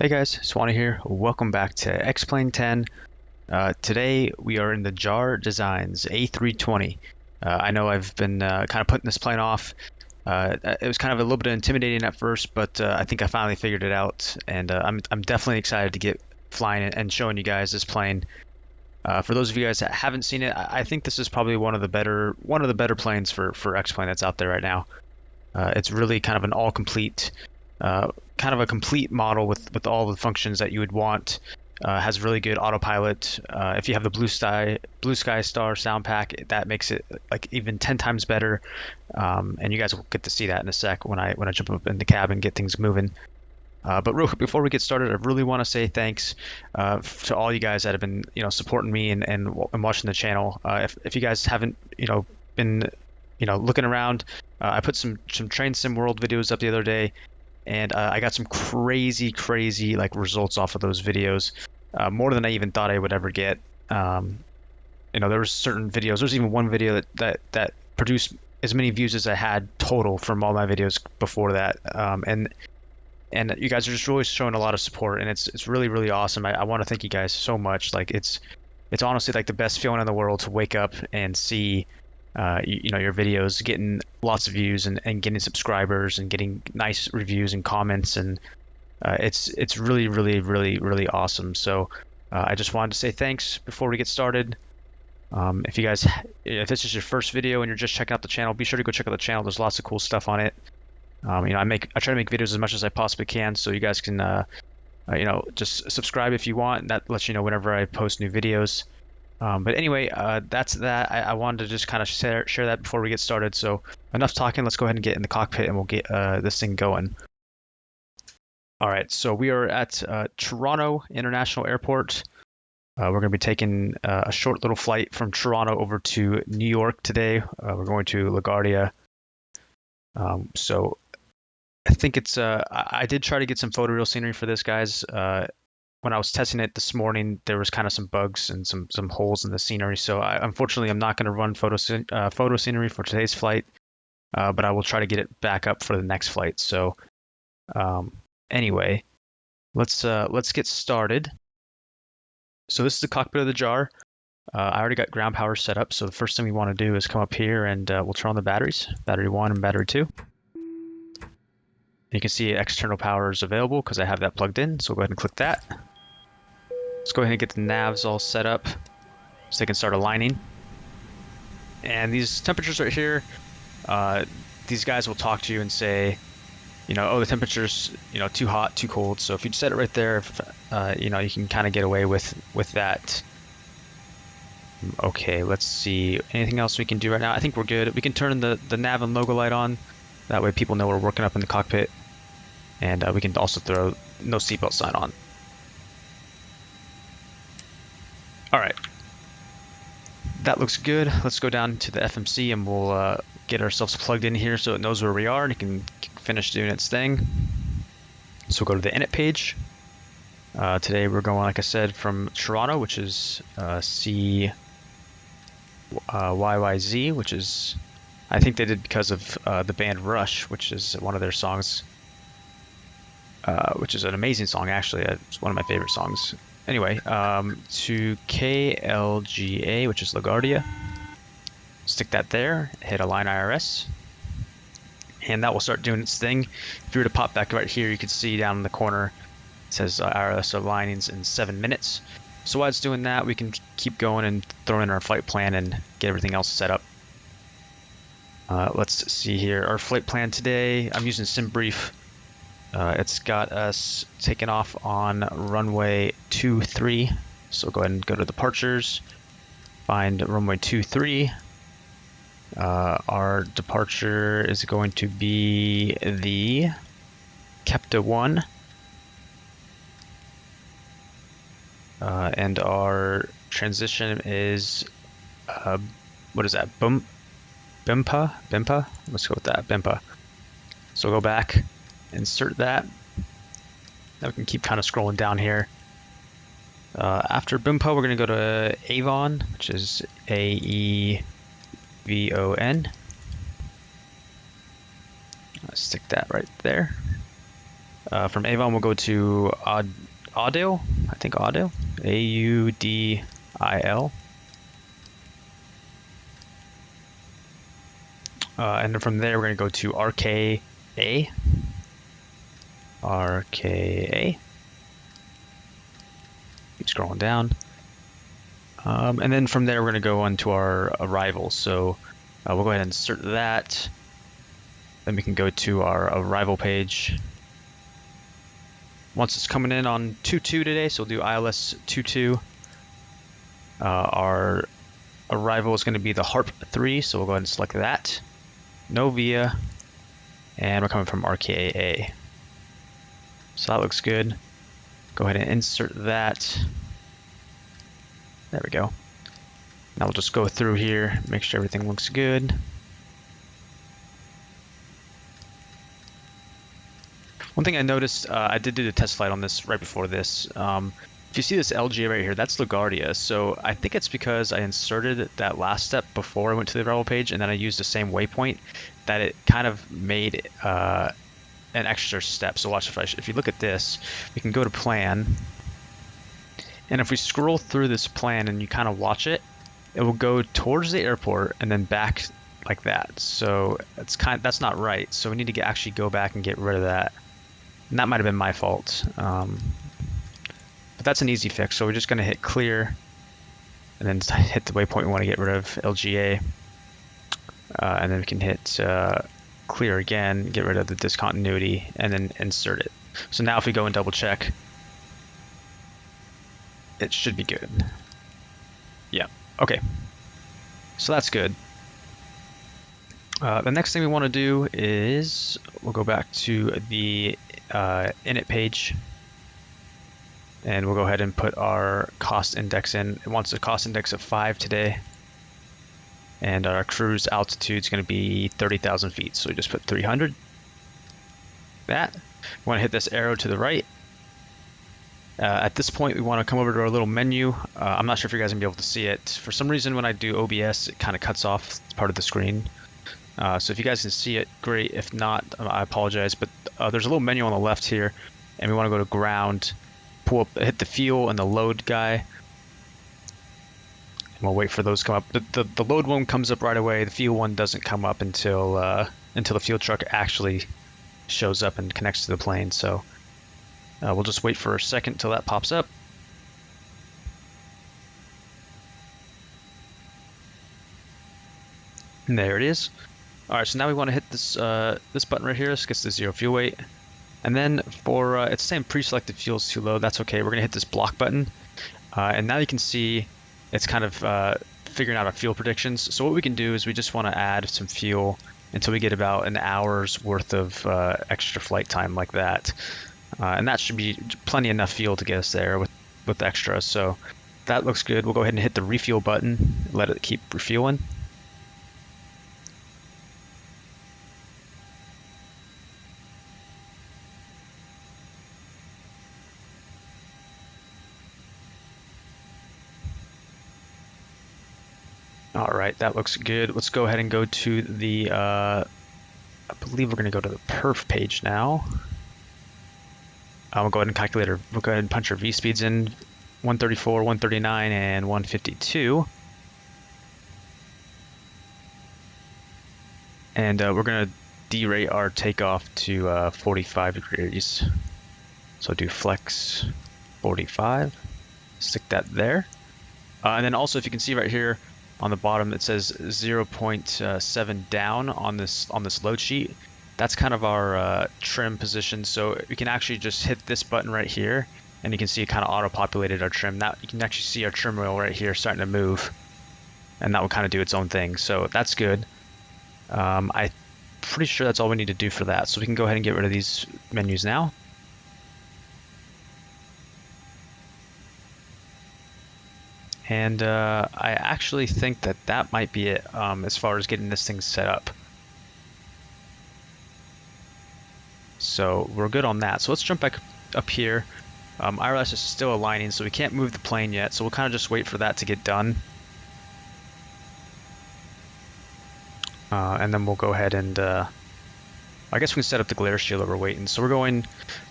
Hey guys, Swanee here. Welcome back to X-Plane 10. Today we are in the JAR Designs A320. I know I've been kind of putting this plane off. It was kind of a little bit intimidating at first, but I think I finally figured it out, and I'm definitely excited to get flying and showing you guys this plane. For those of you guys that haven't seen it, I think this is probably one of the better planes for X-Plane that's out there right now. It's really kind of an all-complete. Kind of a complete model with all the functions that you would want. Has really good autopilot. If you have the Blue Sky Star sound pack, that makes it like even 10 times better. And you guys will get to see that in a sec when I jump up in the cab and get things moving. But real quick before we get started, I really want to say thanks to all you guys that have been supporting me and watching the channel. If you guys haven't been looking around, I put some Train Sim World videos up the other day. And I got some crazy like results off of those videos, more than I even thought I would ever get. There were certain videos. There's even one video that produced as many views as I had total from all my videos before that. And you guys are just really showing a lot of support, and it's really awesome. I want to thank you guys so much. Like it's honestly like the best feeling in the world to wake up and see your videos getting lots of views and getting subscribers and getting nice reviews and comments, and it's really awesome. So I just wanted to say thanks before we get started. If this is your first video and you're just checking out the channel, be sure to go check out the channel. There's lots of cool stuff on it. I try to make videos as much as I possibly can, so you guys can just subscribe if you want, and that lets you know whenever I post new videos. But anyway, that's that. I wanted to just kind of share that before we get started. So enough talking. Let's go ahead and get in the cockpit and we'll get this thing going. All right, so we are at Toronto International Airport. We're going to be taking a short little flight from Toronto over to New York today. We're going to LaGuardia. So I think it's I did try to get some photoreal scenery for this, guys. When I was testing it this morning, there was kind of some bugs and some holes in the scenery. So unfortunately, I'm not going to run photo scenery for today's flight, but I will try to get it back up for the next flight. So anyway, let's get started. So this is the cockpit of the JAR. I already got ground power set up. So the first thing we want to do is come up here and we'll turn on the batteries, battery 1 and battery 2. You can see external power is available because I have that plugged in. So we'll go ahead and click that. Let's go ahead and get the navs all set up so they can start aligning. And these temperatures right here, these guys will talk to you and say, oh, the temperature's, too hot, too cold. So if you set it right there, you can kind of get away with that. Okay, let's see. Anything else we can do right now? I think we're good. We can turn the nav and logo light on. That way people know we're working up in the cockpit. And we can also throw no seatbelt sign on. All right, that looks good. Let's go down to the FMC and we'll get ourselves plugged in here so it knows where we are and it can finish doing its thing. So we'll go to the init page. Today we're going, like I said, from Toronto, which is CYYZ, which is, I think they did because of the band Rush, which is one of their songs, which is an amazing song, actually. It's one of my favorite songs. Anyway, to KLGA, which is LaGuardia. Stick that there, hit Align IRS, and that will start doing its thing. If you were to pop back right here, you can see down in the corner, it says IRS alignings in 7 minutes. So while it's doing that, we can keep going and throw in our flight plan and get everything else set up. Let's see here. Our flight plan today, I'm using SimBrief. It's got us taking off on runway 23. So go ahead and go to departures, find runway 23. Our departure is going to be the KEPTA 1. And our transition is, what is that? BIMPA? Let's go with that, BIMPA. So go back, insert that. Now we can keep kind of scrolling down here. After BIMPA, we're going to go to AVON, which is AEVON. Let's stick that right there. From Avon, we'll go to Audil, I think Audil, Audil. And then from there, we're going to go to RKA. RKA. Keep scrolling down. And then from there, we're going to go on to our arrival. So we'll go ahead and insert that. Then we can go to our arrival page. Once it's coming in on 2.2 today, so we'll do ILS 2.2. Our arrival is going to be the HARP 3, so we'll go ahead and select that. No VIA, and we're coming from RKA. So that looks good. Go ahead and insert that. There we go. Now we'll just go through here, make sure everything looks good. One thing I noticed, I did do the test flight on this right before this. If you see this LGA right here, that's LaGuardia. So I think it's because I inserted that last step before I went to the arrival page, and then I used the same waypoint, that it kind of made an extra step. So watch, if you look at this, we can go to plan. And if we scroll through this plan and you kind of watch it, it will go towards the airport and then back like that. So that's not right. So we need to actually go back and get rid of that. And that might have been my fault. But that's an easy fix. So we're just going to hit clear and then hit the waypoint we want to get rid of, LGA. And then we can hit clear again, get rid of the discontinuity, and then insert it. So now if we go and double check, it should be good. Yeah, okay. So that's good. The next thing we want to do is we'll go back to the init page, and we'll go ahead and put our cost index in. It wants a cost index of 5 today, and our cruise altitude is going to be 30,000 feet. So we just put 300. That. We want to hit this arrow to the right. At this point, we want to come over to our little menu. I'm not sure if you guys are going to be able to see it. For some reason, when I do OBS, it kind of cuts off part of the screen. So if you guys can see it, great. If not, I apologize. But there's a little menu on the left here, and we want to go to ground, pull up, hit the fuel and the load guy. And we'll wait for those to come up. The load one comes up right away. The fuel one doesn't come up until the fuel truck actually shows up and connects to the plane. So we'll just wait for a second till that pops up. And there it is. All right, so now we want to hit this this button right here. This gets the 0 fuel weight. And then for it's saying pre-selected fuel is too low. That's okay. We're gonna hit this block button, and now you can see it's kind of figuring out our fuel predictions. So what we can do is we just want to add some fuel until we get about an hour's worth of extra flight time like that. And that should be plenty enough fuel to get us there with extra. So that looks good. We'll go ahead and hit the refuel button, let it keep refueling. All right, that looks good. Let's go ahead and go to the, I believe we're going to go to the perf page now. We'll go ahead and calculate we'll go ahead and punch our V speeds in, 134, 139, and 152. And we're going to derate our takeoff to 45 degrees. So do flex 45, stick that there. And then also, if you can see right here on the bottom, it says 0.7 down on this load sheet. That's kind of our trim position. So we can actually just hit this button right here, and you can see it kind of auto-populated our trim. Now you can actually see our trim wheel right here starting to move, and that will kind of do its own thing. So that's good. I'm pretty sure that's all we need to do for that. So we can go ahead and get rid of these menus now. And I actually think that might be it as far as getting this thing set up. So we're good on that. So let's jump back up here. IRS is still aligning, so we can't move the plane yet. So we'll kind of just wait for that to get done. And then we'll go ahead and I guess we can set up the glare shield that we're waiting. So we're going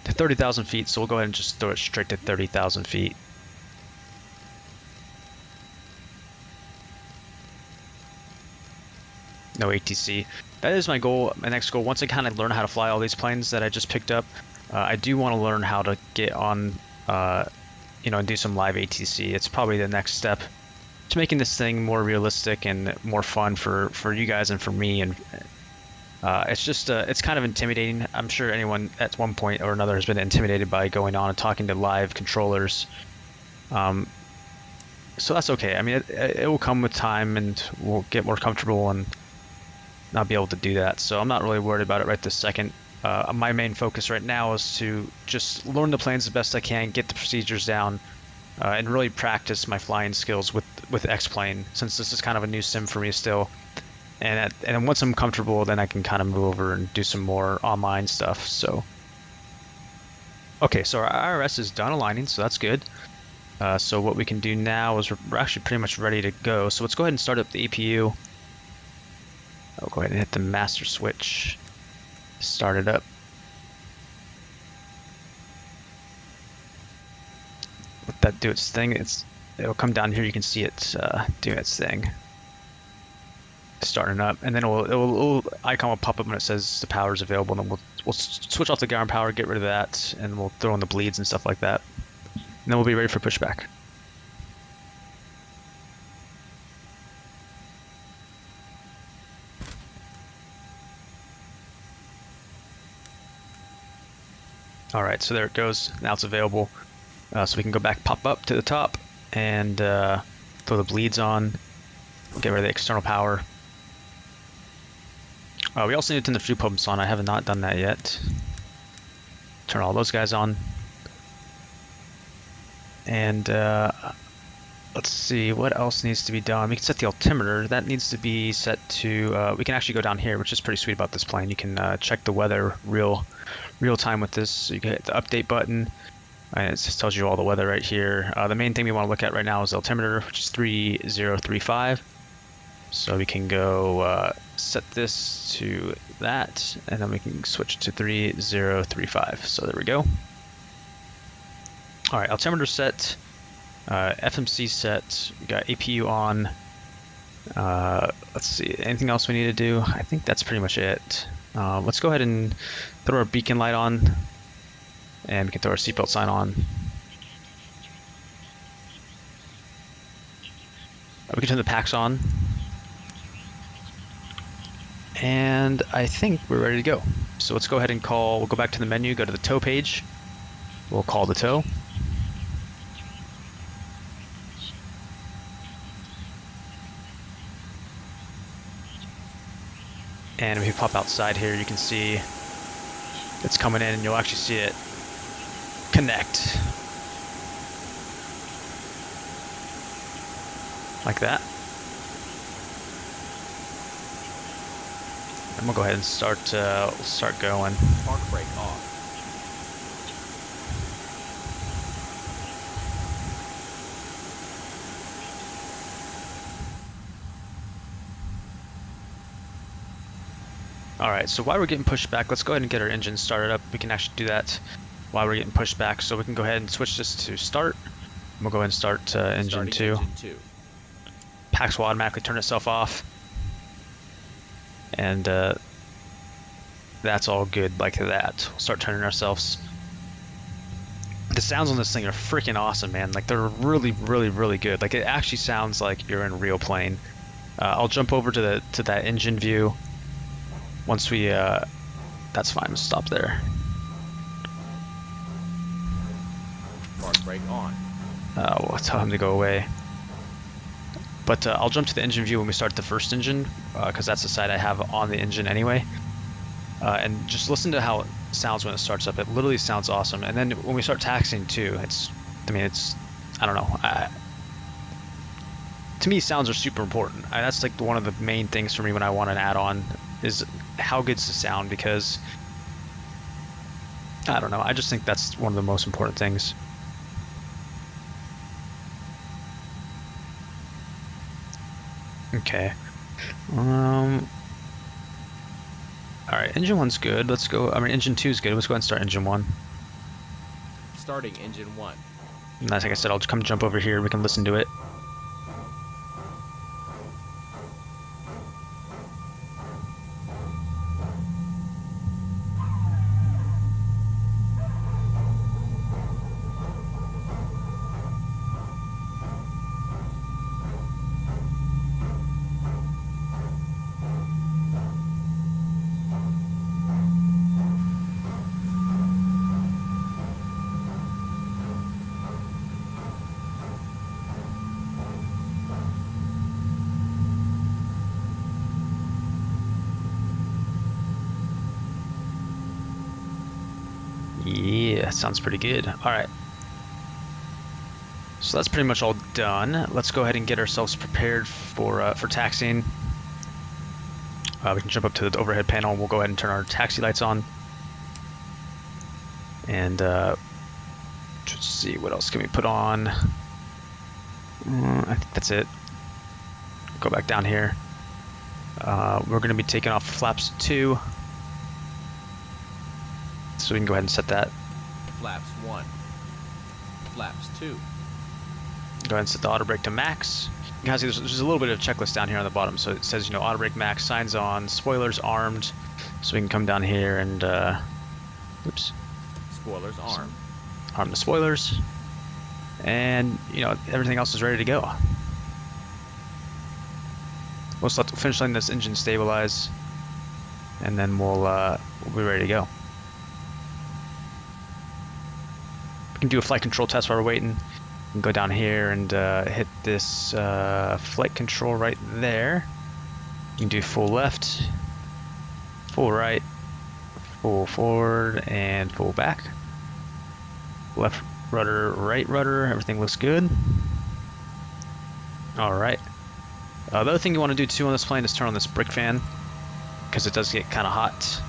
to 30,000 feet, so we'll go ahead and just throw it straight to 30,000 feet. No ATC. That is my goal, my next goal. Once I kind of learn how to fly all these planes that I just picked up, I do want to learn how to get on, you know, and do some live ATC. It's probably the next step to making this thing more realistic and more fun for you guys and for me. And it's just, it's kind of intimidating. I'm sure anyone at one point or another has been intimidated by going on and talking to live controllers. So that's okay. I mean, it will come with time, and we'll get more comfortable and not be able to do that. So I'm not really worried about it right this second. My main focus right now is to just learn the planes the best I can, get the procedures down, and really practice my flying skills with X-Plane, since this is kind of a new sim for me still. And once I'm comfortable, then I can kind of move over and do some more online stuff. So, okay, so our IRS is done aligning, so that's good. So what we can do now is we're actually pretty much ready to go. So let's go ahead and start up the APU. I'll go ahead and hit the master switch, start it up. Let that do its thing. It'll come down here. You can see it doing its thing, starting up, and then it'll icon will pop up when it says the power is available, and then we'll switch off the ground power, get rid of that, and we'll throw in the bleeds and stuff like that, and then we'll be ready for pushback. All right, so there it goes. Now it's available. So we can go back, pop up to the top, and throw the bleeds on, get rid of the external power. We also need to turn the fuel pumps on. I have not done that yet. Turn all those guys on. And let's see, what else needs to be done? We can set the altimeter. That needs to be set to, we can actually go down here, which is pretty sweet about this plane. You can check the weather real time with this. So you can hit the update button, and it just tells you all the weather right here. The main thing we want to look at right now is the altimeter, which is 3035. So we can go set this to that, and then we can switch to 3035. So there we go. All right, altimeter set, FMC set, we got APU on. Let's see, anything else we need to do? I think that's pretty much it. Let's go ahead and throw our beacon light on, and we can throw our seatbelt sign on. We can turn the packs on. And I think we're ready to go. So let's go ahead and we'll go back to the menu, go to the tow page. We'll call the tow. And if you pop outside here, you can see it's coming in, and you'll actually see it connect. Like that. And we'll go ahead and start going. Park brake off. Alright, so while we're getting pushed back, let's go ahead and get our engine started up. We can actually do that while we're getting pushed back. So we can go ahead and switch this to start. We'll go ahead and start engine 2. Packs will automatically turn itself off. And that's all good like that. We'll start turning ourselves. The sounds on this thing are freaking awesome, man. Like, they're really, really, really good. Like, it actually sounds like you're in a real plane. I'll jump over to that engine view. Once we, that's fine, we'll stop there. Park brake on. We'll tell him to go away. But I'll jump to the engine view when we start the first engine, because that's the side I have on the engine anyway. And just listen to how it sounds when it starts up. It literally sounds awesome. And then when we start taxiing too, I don't know. To me, sounds are super important. That's like one of the main things for me when I want an add-on, is how good's the sound, because I don't know, I just think that's one of the most important things. Okay. All right, engine one's good. Let's go. I mean, engine two is good. Let's go ahead and start engine one. Starting engine 1. And like I said, I'll just come jump over here. We can listen to it. Yeah, sounds pretty good. All right. So that's pretty much all done. Let's go ahead and get ourselves prepared for taxiing. We can jump up to the overhead panel. We'll go ahead and turn our taxi lights on. And let's see, what else can we put on? I think that's it. Go back down here. We're going to be taking off flaps 2. So we can go ahead and set that. Flaps 1. Flaps 2. Go ahead and set the auto brake to max. You can see there's a little bit of a checklist down here on the bottom. So it says, you know, auto brake max, signs on, spoilers armed. So we can come down here and, oops. Spoilers armed. Arm the spoilers. And, you know, everything else is ready to go. We'll just finish letting this engine stabilize. And then we'll be ready to go. We can do a flight control test while we're waiting. We can go down here and hit this flight control right there. You can do full left, full right, full forward, and full back. Left rudder, right rudder, everything looks good. Alright. The other thing you want to do too on this plane is turn on this brake fan, because it does get kind of hot.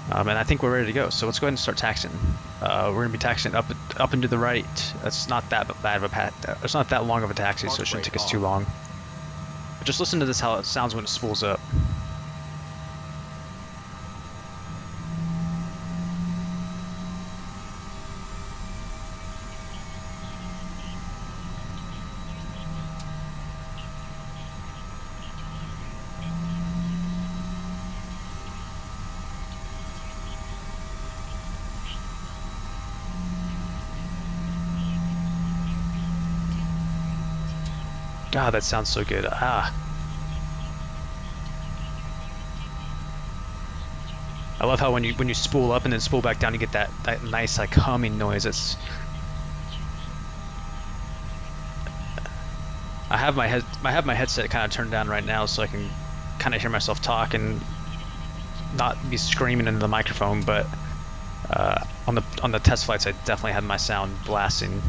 And I think we're ready to go. So let's go ahead and start taxiing. We're going to be taxiing up and to the right. That's not that bad of a it's not that long of a taxi, so it shouldn't take us too long. But just listen to this, how it sounds when it spools up. God, that sounds so good. Ah. I love how when you spool up and then spool back down, you get that nice like humming noise. It's. I have my headset kind of turned down right now, so I can kind of hear myself talk and not be screaming into the microphone. But on the test flights, I definitely had my sound blasting.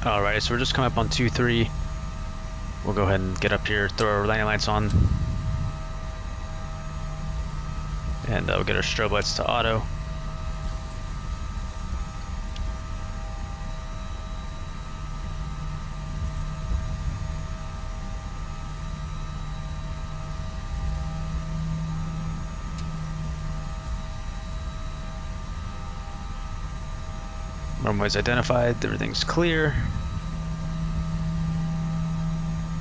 Alright, so we're just coming up on 2-3. We'll go ahead and get up here, throw our landing lights on. And we'll get our strobe lights to auto. Runway's identified, everything's clear.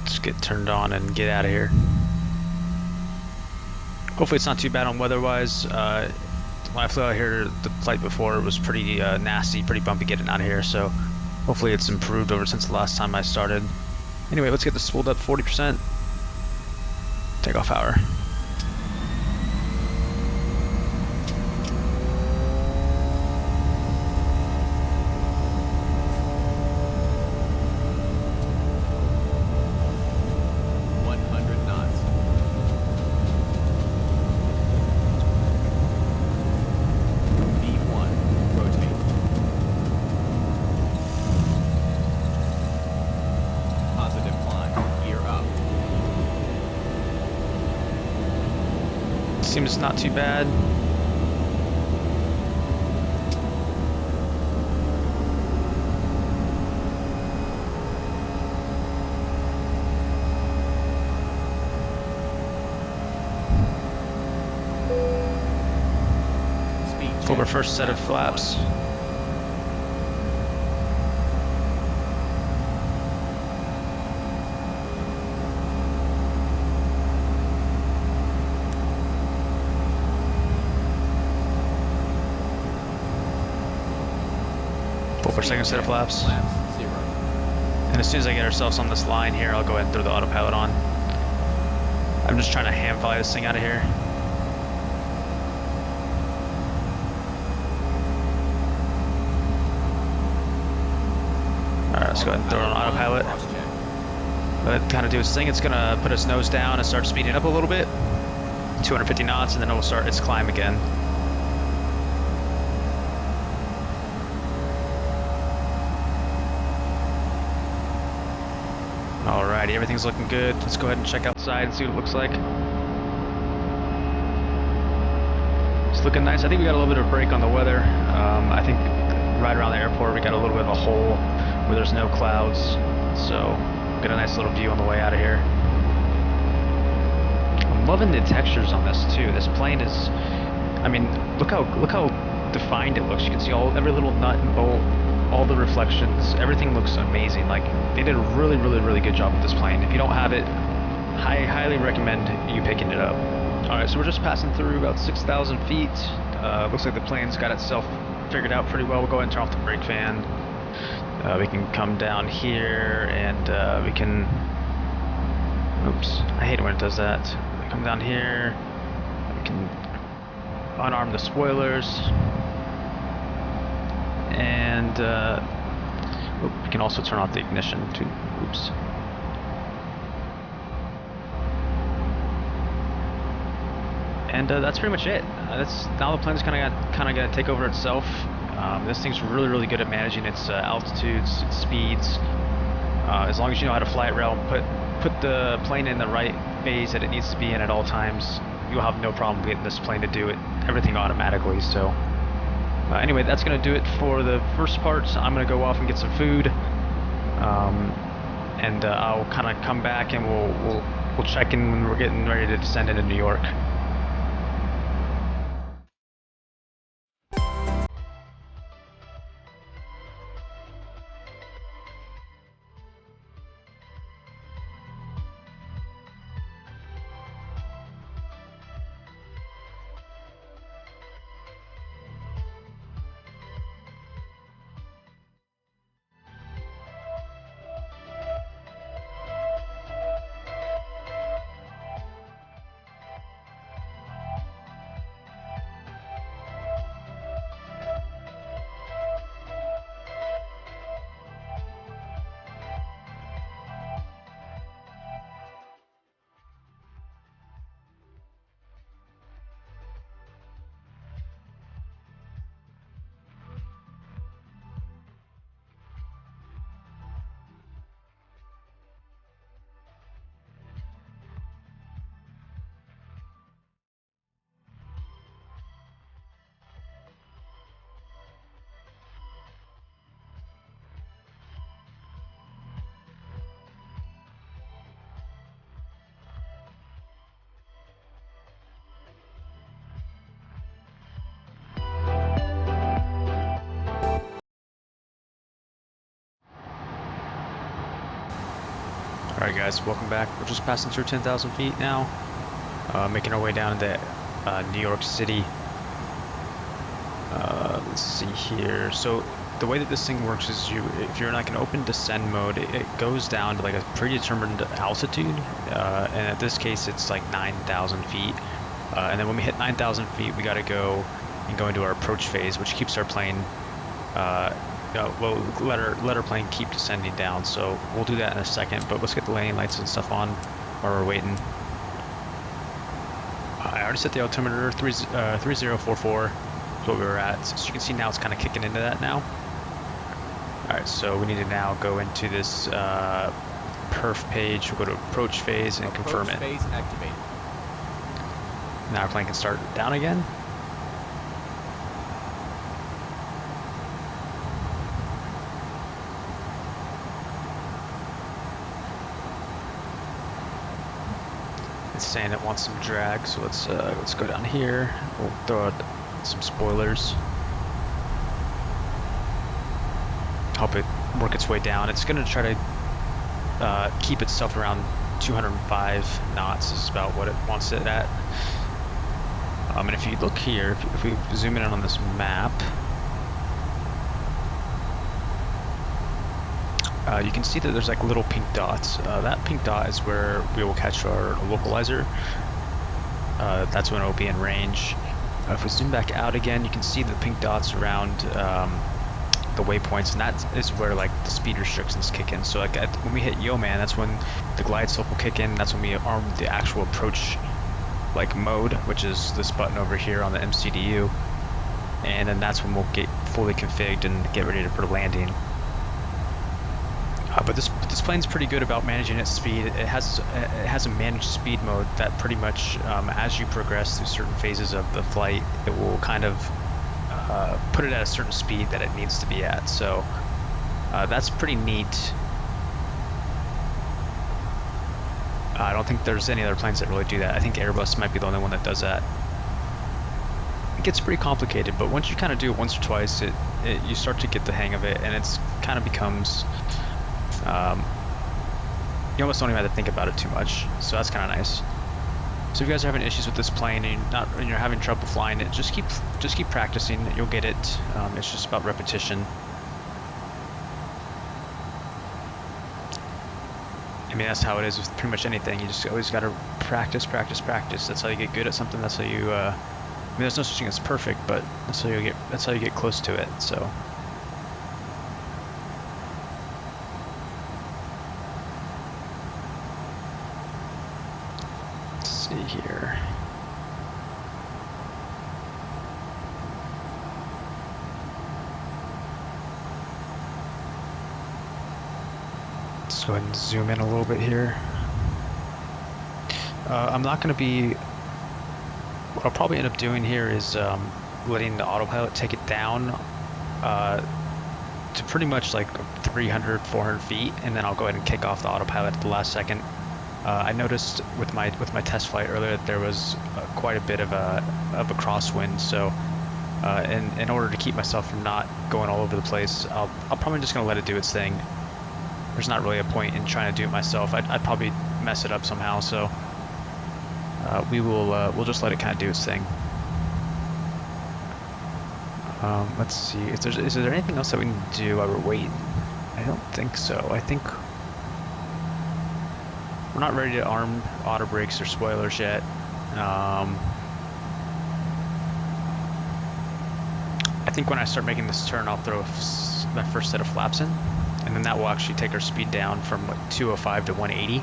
Let's get turned on and get out of here. Hopefully it's not too bad on weather-wise. When I flew out here the flight before, it was pretty nasty, pretty bumpy getting out of here, so hopefully it's improved over since the last time I started. Anyway, let's get this spooled up 40%. Takeoff hour. Seems not too bad. pulled our first set of flaps. Pull our second set of flaps. Flaps 0. And as soon as I get ourselves on this line here, I'll go ahead and throw the autopilot on. I'm just trying to ham fly this thing out of here. Alright, let's go ahead and throw it on autopilot. Let it kind of do its thing. It's going to put its nose down and start speeding up a little bit. 250 knots, and then it will start its climb again. Alrighty, everything's looking good. Let's go ahead and check outside and see what it looks like. It's looking nice. I think we got a little bit of a break on the weather. I think right around the airport we got a little bit of a hole where there's no clouds. So get a nice little view on the way out of here. I'm loving the textures on this too. This plane is, I mean, look how defined it looks. You can see every little nut and bolt, all the reflections, everything looks amazing. Like, they did a really good job with this plane. If you don't have it, I highly recommend you picking it up. Alright, so we're just passing through about 6,000 feet. Looks like the plane's got itself figured out pretty well. We'll go ahead and turn off the brake fan. We can come down here and we can, oops, I hate it when it does that. We come down here, we can unarm the spoilers. And we can also turn off the ignition too. Oops. And that's pretty much it. Now the plane's kind of gonna take over itself. This thing's really good at managing its altitudes, its speeds. As long as you know how to fly it well, put the plane in the right phase that it needs to be in at all times, you'll have no problem getting this plane to do everything automatically. So. Anyway, that's going to do it for the first part. So I'm going to go off and get some food, and I'll kind of come back and we'll check in when we're getting ready to descend into New York. Alright guys, welcome back. We're just passing through 10,000 feet now, making our way down into New York City. Let's see here. So the way that this thing works is if you're in like an open descend mode, it goes down to like a predetermined altitude, and in this case it's like 9,000 feet. And then when we hit 9,000 feet, we got to go into our approach phase, which keeps our plane we'll let our plane keep descending down. So we'll do that in a second, but let's get the landing lights and stuff on while we're waiting. I already set the altimeter 3044 is what we were at, so you can see now it's kind of kicking into that now. Alright, so we need to now go into this perf page. We'll go to approach phase and confirm it. Phase activated. Now our plane can start down again. It's saying it wants some drag, so let's go down here. We'll throw some spoilers. Help it work its way down. It's going to try to keep itself around 205 knots is about what it wants it at. And if you look here, if we zoom in on this map, you can see that there's like little pink dots. That pink dot is where we will catch our localizer. That's when it will be in range. If we zoom back out again, you can see the pink dots around the waypoints, and that is where like the speed restrictions kick in. So like when we hit yo man, that's when the glide slope will kick in. That's when we arm the actual approach like mode, which is this button over here on the MCDU, and then that's when we'll get fully configured and get ready for landing. But this plane's pretty good about managing its speed. It has a managed speed mode that pretty much, as you progress through certain phases of the flight, it will kind of put it at a certain speed that it needs to be at. So that's pretty neat. I don't think there's any other planes that really do that. I think Airbus might be the only one that does that. It gets pretty complicated, but once you kind of do it once or twice, you start to get the hang of it, and it's kind of becomes you almost don't even have to think about it too much, so that's kind of nice. So if you guys are having issues with this plane and you're having trouble flying it, just keep practicing. You'll get it. It's just about repetition. I mean, that's how it is with pretty much anything. You just always got to practice. That's how you get good at something. That's how you. I mean, there's no such thing as perfect, but that's how you get close to it. So. Here. Let's go ahead and zoom in a little bit here. I'm not going to be. What I'll probably end up doing here is letting the autopilot take it down to pretty much like 300, 400 feet, and then I'll go ahead and kick off the autopilot at the last second. I noticed with my test flight earlier that there was quite a bit of a crosswind, so in order to keep myself from not going all over the place, I'll probably just gonna let it do its thing. There's not really a point in trying to do it myself. I'd probably mess it up somehow, so we'll just let it kind of do its thing. Let's see. Is there anything else that we can do while we're waiting? I don't think so. I think we're not ready to arm auto brakes or spoilers yet. I think when I start making this turn, I'll throw my first set of flaps in, and then that will actually take our speed down from like 205 to 180.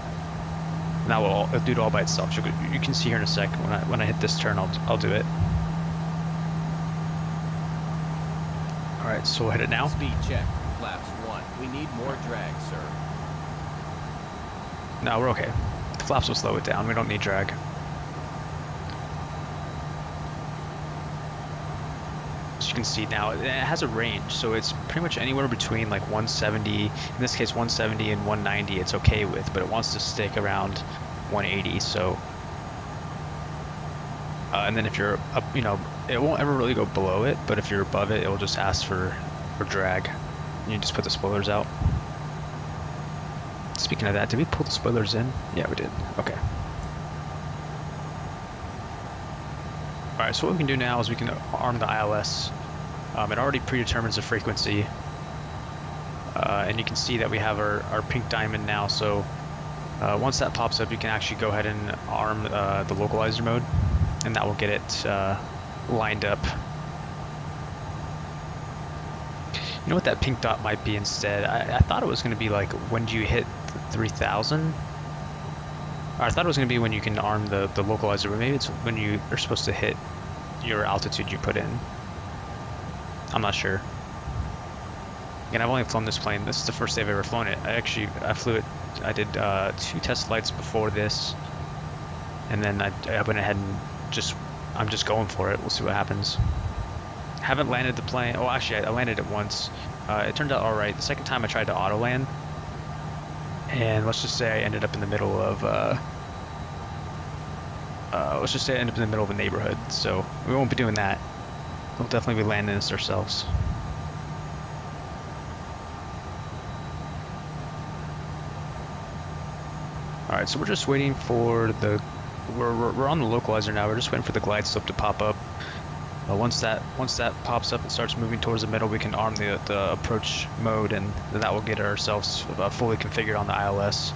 And that will do it all by itself. You can see here in a sec. When I hit this turn, I'll do it. All right, so we'll hit it now. Speed check. Flaps 1. We need more drag, sir. No, we're okay. The flaps will slow it down. We don't need drag. As you can see now, it has a range, so it's pretty much anywhere between like 170, in this case 170 and 190 it's okay with, but it wants to stick around 180, so and then if you're up, it won't ever really go below it, but if you're above it, it will just ask for drag. You just put the spoilers out. Speaking of that, did we pull the spoilers in? Yeah, we did. Okay. Alright, so what we can do now is we can arm the ILS. It already predetermines the frequency. And you can see that we have our pink diamond now, so once that pops up, you can actually go ahead and arm the localizer mode, and that will get it lined up. You know what that pink dot might be instead? I thought it was going to be like when do you hit 3,000? I thought it was going to be when you can arm the localizer, but maybe it's when you are supposed to hit your altitude you put in. I'm not sure. Again, I've only flown this plane. This is the first day I've ever flown it. I flew it. I did 2 test flights before this, and then I went ahead and I'm just going for it. We'll see what happens. Haven't landed the plane. Oh, actually, I landed it once. It turned out all right. The second time I tried to auto land, and let's just say I ended up in the middle of a neighborhood. So we won't be doing that. We'll definitely be landing this ourselves. Alright, so we're just waiting for the... We're on the localizer now. We're just waiting for the glide slope to pop up. Once that pops up and starts moving towards the middle, we can arm the approach mode, and that will get ourselves fully configured on the ILS.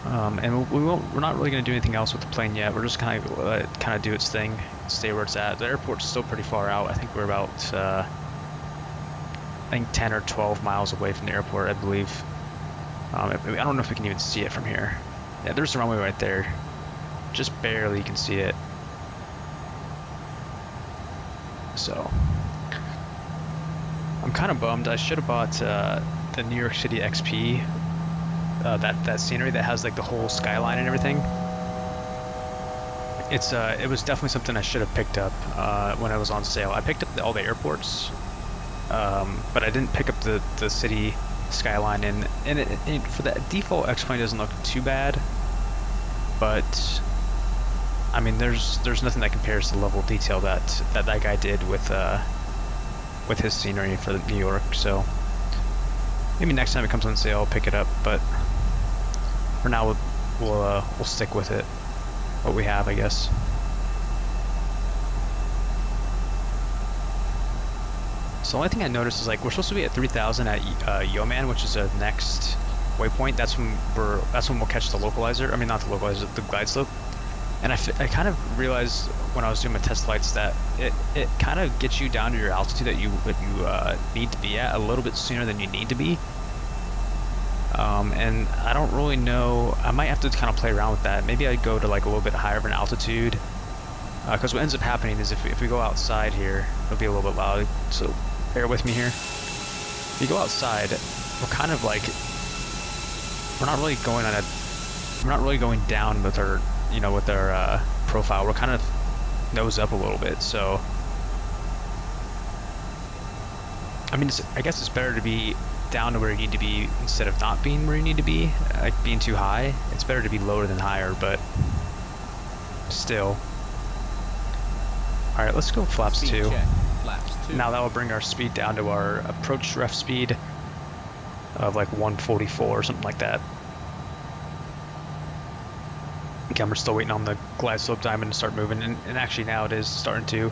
And we're not really going to do anything else with the plane yet. We're just kind of do its thing, stay where it's at. The airport's still pretty far out. I think we're about 10 or 12 miles away from the airport, I believe. I don't know if we can even see it from here. Yeah, there's the runway right there. Just barely you can see it. So I'm kind of bummed. I should have bought the New York City XP. That scenery that has like the whole skyline and everything. It was definitely something I should have picked up when it was on sale. I picked up all the airports, but I didn't pick up the city skyline, and it for the default X-plane doesn't look too bad, but I mean there's nothing that compares to the level of detail that guy did with his scenery for New York. So maybe next time it comes on sale I'll pick it up, but for now we'll stick with it, what we have, I guess. So the only thing I noticed is like we're supposed to be at 3,000 at Yeoman, which is the next waypoint. That's when we'll catch the localizer. I mean, not the localizer, the glide slope. And I kind of realized when I was doing my test flights that it kind of gets you down to your altitude that you need to be at a little bit sooner than you need to be. And I don't really know. I might have to kind of play around with that. Maybe I'd go to like a little bit higher of an altitude. Because what ends up happening is if we go outside here, it'll be a little bit loud. So bear with me here. If you go outside, we're kind of like we're not really going down with our profile. We're kind of nose up a little bit. So I mean, I guess it's better to be down to where you need to be instead of not being where you need to be, like being too high. It's better to be lower than higher, but still. All right, let's go flaps 2. Now that will bring our speed down to our approach ref speed of like 144 or something like that. Again, we're still waiting on the glide slope diamond to start moving, and actually now it is starting to,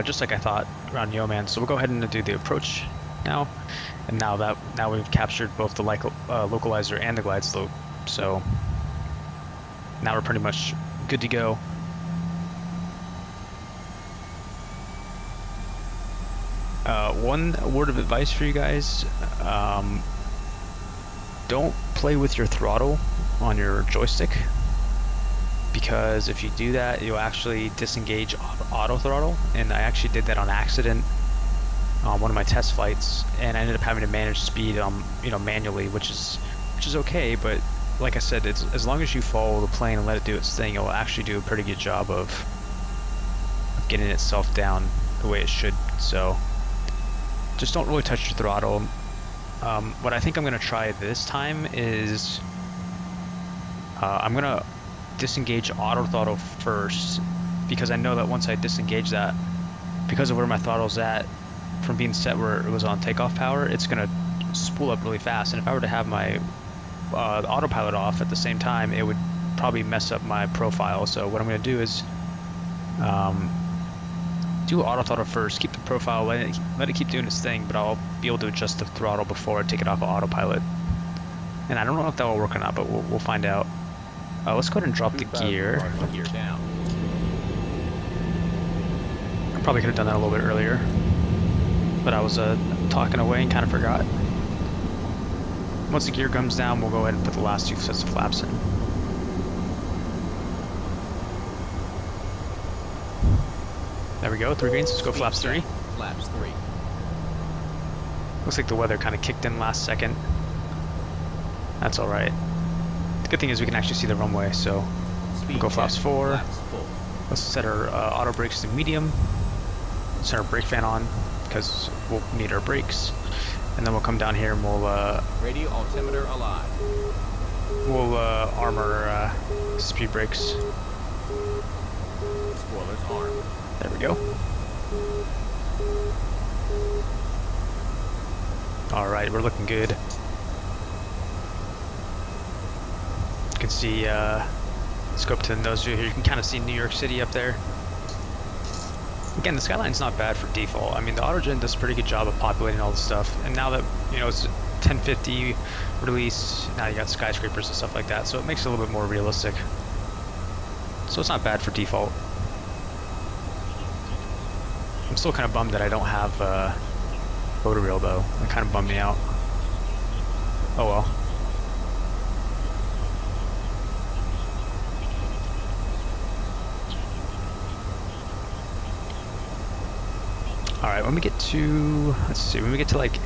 just like I thought around Yeoman. So we'll go ahead and do the approach now, and now we've captured both the localizer and the glide slope. So now we're pretty much good to go. One word of advice for you guys, don't play with your throttle on your joystick, because if you do that you'll actually disengage auto throttle, and I actually did that on accident on one of my test flights, and I ended up having to manage speed manually, which is okay, but like I said, it's as long as you follow the plane and let it do its thing, it will actually do a pretty good job of getting itself down the way it should. So just don't really touch your throttle. What I think I'm going to try this time is I'm going to disengage auto throttle first, because I know that once I disengage that, because of where my throttle's at from being set where it was on takeoff power, it's going to spool up really fast, and if I were to have my autopilot off at the same time, it would probably mess up my profile. So what I'm going to do is do auto throttle first, keep the profile, let it keep doing its thing, but I'll be able to adjust the throttle before I take it off of autopilot. And I don't know if that will work or not, but we'll find out. Let's go ahead and drop the gear. Down. I probably could have done that a little bit earlier, but I was talking away and kind of forgot. Once the gear comes down, we'll go ahead and put the last 2 sets of flaps in. There we go, 3 greens. Let's go flaps 3. Flaps 3. Looks like the weather kind of kicked in last second. That's all right. The good thing is we can actually see the runway, so we'll go flaps 4. Let's set our auto brakes to medium. Set our brake fan on, because we'll need our brakes. And then we'll come down here and we'll radio altimeter alive. We'll arm our speed brakes. Spoilers armed. There we go. All right, we're looking good. You can see, let's go up to the nose view here. You can kind of see New York City up there. Again, the skyline's not bad for default. I mean, the AutoGen does a pretty good job of populating all the stuff. And now that, you know, it's 1050 release, now you got skyscrapers and stuff like that. So it makes it a little bit more realistic. So it's not bad for default. I'm still kind of bummed that I don't have photo reel though. That kind of bummed me out. Oh well. Alright, when we get to, let's see, when we get to like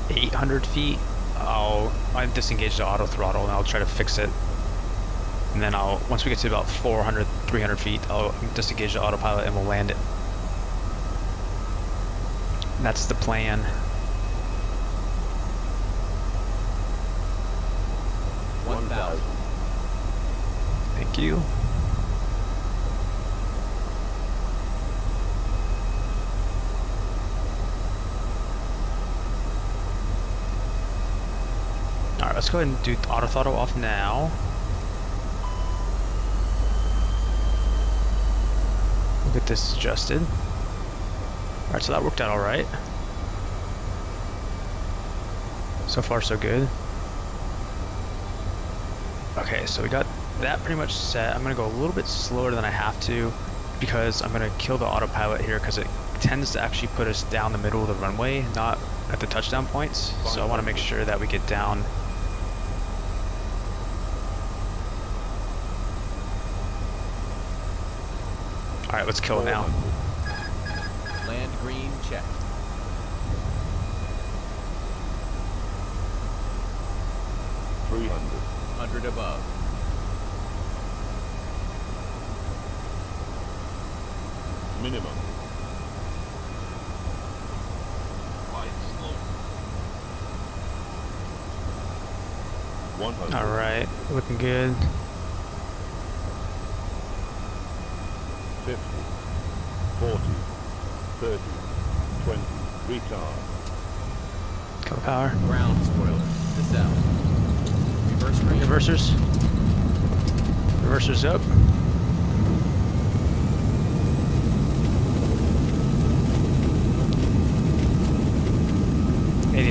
800 feet, I'll disengage the auto throttle and I'll try to fix it. And then once we get to about 400, 300 feet, I'll disengage the autopilot and we'll land it. And that's the plan. Thank you. Alright, let's go ahead and do auto throttle off now. We'll get this adjusted. Alright, so that worked out alright. So far, so good. Okay, so we got that pretty much set. I'm going to go a little bit slower than I have to because I'm going to kill the autopilot here because it tends to actually put us down the middle of the runway, not at the touchdown points. So I want to make sure that we get down. Alright, let's kill it now. Land green, check. $300 above. Minimum. Flight slow. 100. Alright, looking good. 50, 40, 30, 20, retard. Kill the power. Ground spoiler. This out. Reverse green. Reversers. Reversers up.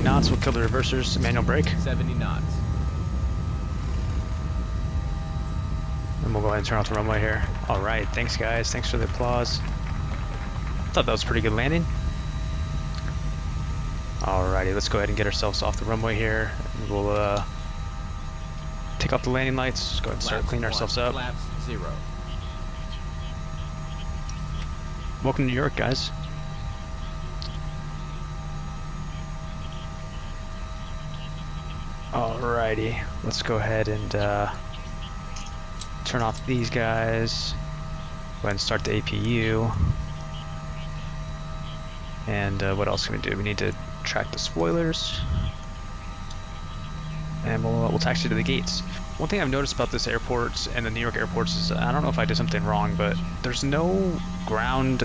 knots, we'll kill the reversers, manual brake. 70 knots. And we'll go ahead and turn off the runway here. Alright, thanks guys, thanks for the applause. Thought that was a pretty good landing. Alrighty, let's go ahead and get ourselves off the runway here. We'll take off the landing lights, go ahead and start cleaning ourselves up. Flaps 0. Welcome to New York, guys. Alrighty, let's go ahead and turn off these guys. Go ahead and start the APU. And what else can we do? We need to track the spoilers. And we'll taxi to the gates. One thing I've noticed about this airport and the New York airports is, I don't know if I did something wrong, but there's no ground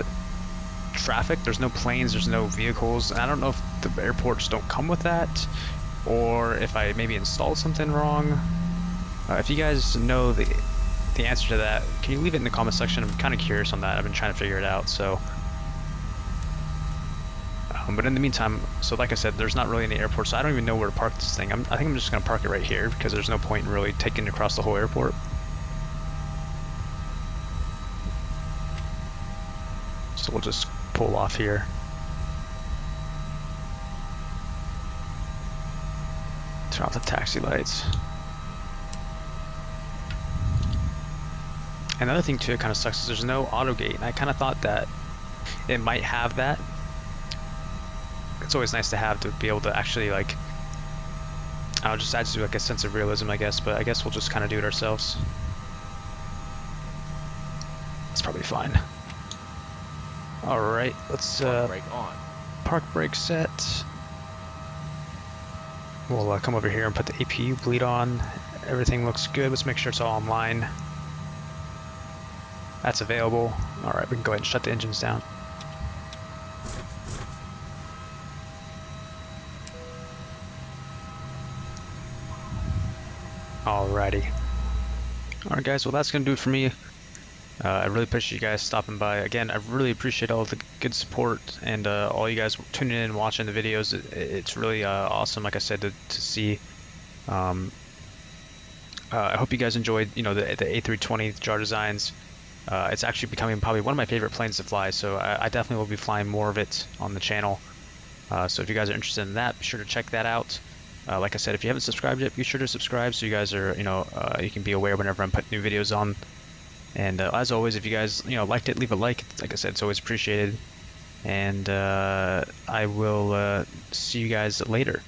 traffic, there's no planes, there's no vehicles. And I don't know if the airports don't come with that, or if I maybe installed something wrong. If you guys know the answer to that, can you leave it in the comment section? I'm kind of curious on that. I've been trying to figure it out. So, but in the meantime, so like I said, there's not really any airport, so I don't even know where to park this thing. I think I'm just going to park it right here because there's no point in really taking it across the whole airport. So we'll just pull off here. Turn off the taxi lights. Another thing too, it kind of sucks, is there's no auto gate, and I kind of thought that it might have that. It's always nice to have, to be able to actually, like, I don't know, just adds to like a sense of realism, I guess, but I guess we'll just kind of do it ourselves. That's probably fine. Alright, let's Brake on. park brake set. We'll come over here and put the APU bleed on. Everything looks good. Let's make sure it's all online. That's available. All right, we can go ahead and shut the engines down. Alrighty. Alright guys, well that's going to do it for me. I really appreciate you guys stopping by. Again, I really appreciate all the good support and all you guys tuning in and watching the videos. It's really awesome, like I said, to see. I hope you guys enjoyed, you know, the A320 jar designs. It's actually becoming probably one of my favorite planes to fly, so I definitely will be flying more of it on the channel. So if you guys are interested in that, be sure to check that out. Like I said, if you haven't subscribed yet, be sure to subscribe so you guys are, you know, you can be aware whenever I'm putting new videos on. And as always, if you guys, you know, liked it, leave a like. Like I said, it's always appreciated. And I will see you guys later.